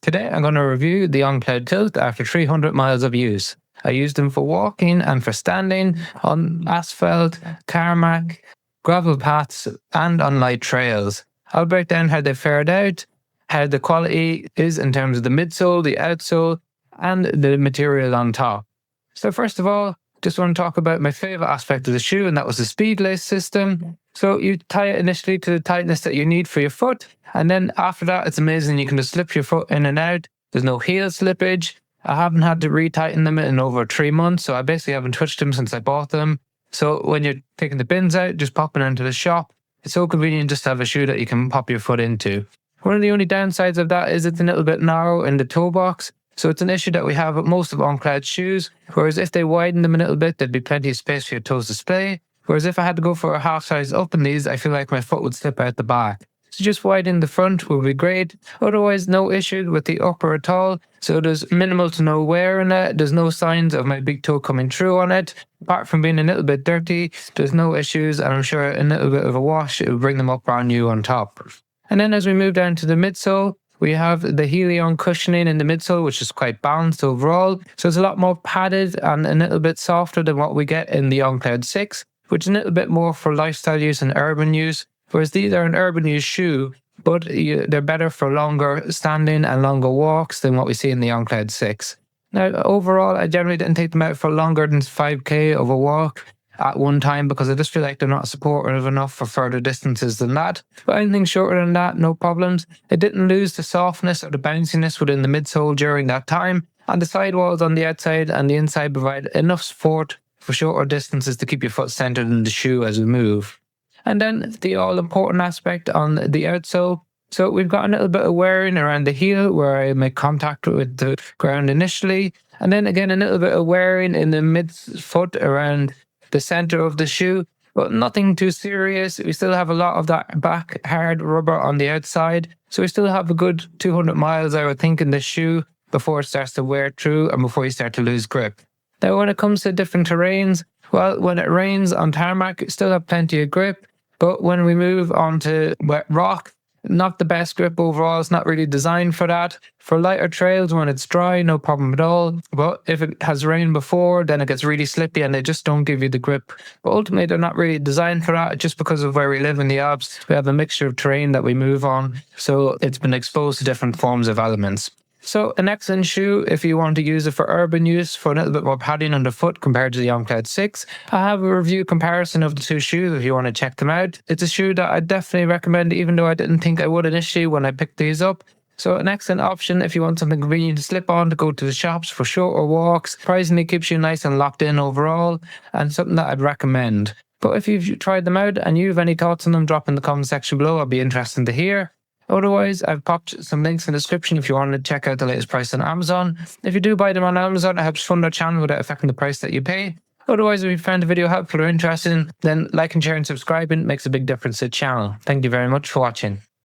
Today I'm going to review the On Cloudtilt after 300 miles of use. I used them for walking and for standing on asphalt, tarmac, gravel paths and on light trails. I'll break down how they fared out, how the quality is in terms of the midsole, the outsole and the material on top. So first of all, just want to talk about my favourite aspect of the shoe, and that was the speed lace system. So you tie it initially to the tightness that you need for your foot, and then after that it's amazing. You can just slip your foot in and out. There's no heel slippage. I haven't had to retighten them in over 3 months, so I basically haven't touched them since I bought them. So when you're taking the bins out, just popping into the shop, it's so convenient just to have a shoe that you can pop your foot into. One of the only downsides of that is it's a little bit narrow in the toe box. So it's an issue that we have with most of On Cloud's shoes, whereas if they widen them a little bit, there'd be plenty of space for your toes to display. Whereas if I had to go for a half size up in these, I feel like my foot would slip out the back. So just widen the front would be great. Otherwise, no issue with the upper at all. So there's minimal to no wear in it. There's no signs of my big toe coming through on it. Apart from being a little bit dirty, there's no issues. And I'm sure a little bit of a wash, it will bring them up brand new on top. And then as we move down to the midsole, we have the Helion cushioning in the midsole, which is quite balanced overall. So it's a lot more padded and a little bit softer than what we get in the On Cloud 6, which is a little bit more for lifestyle use and urban use. Whereas these are an urban use shoe, but they're better for longer standing and longer walks than what we see in the On Cloud 6. Now, overall, I generally didn't take them out for longer than 5k of a walk at one time, because I just feel like they're not supportive enough for further distances than that. But anything shorter than that, no problems. It didn't lose the softness or the bounciness within the midsole during that time, and the sidewalls on the outside and the inside provide enough support for shorter distances to keep your foot centered in the shoe as we move. And then the all-important aspect on the outsole. So we've got a little bit of wearing around the heel where I make contact with the ground initially, and then again a little bit of wearing in the midfoot around the center of the shoe, but nothing too serious. We still have a lot of that back hard rubber on the outside, so we still have a good 200 miles, I would think, in this shoe before it starts to wear through and before you start to lose grip. Now, when it comes to different terrains, well, when it rains on tarmac, you still have plenty of grip, but when we move on to wet rock, not the best grip overall. It's not really designed for that. For lighter trails, when it's dry, no problem at all. But if it has rained before, then it gets really slippy and they just don't give you the grip. But ultimately, they're not really designed for that. Just because of where we live in the Alps, we have a mixture of terrain that we move on. So it's been exposed to different forms of elements. So an excellent shoe if you want to use it for urban use, for a little bit more padding on the foot compared to the On Cloud 6. I have a review comparison of the two shoes if you want to check them out. It's a shoe that I definitely recommend, even though I didn't think I would initially when I picked these up. So an excellent option if you want something convenient to slip on to go to the shops for shorter walks. Surprisingly keeps you nice and locked in overall, and something that I'd recommend. But if you've tried them out and you have any thoughts on them, drop in the comment section below. I'll be interested to hear. Otherwise, I've popped some links in the description if you want to check out the latest price on Amazon. If you do buy them on Amazon, it helps fund our channel without affecting the price that you pay. Otherwise, if you found the video helpful or interesting, then like and share and subscribing makes a big difference to the channel. Thank you very much for watching.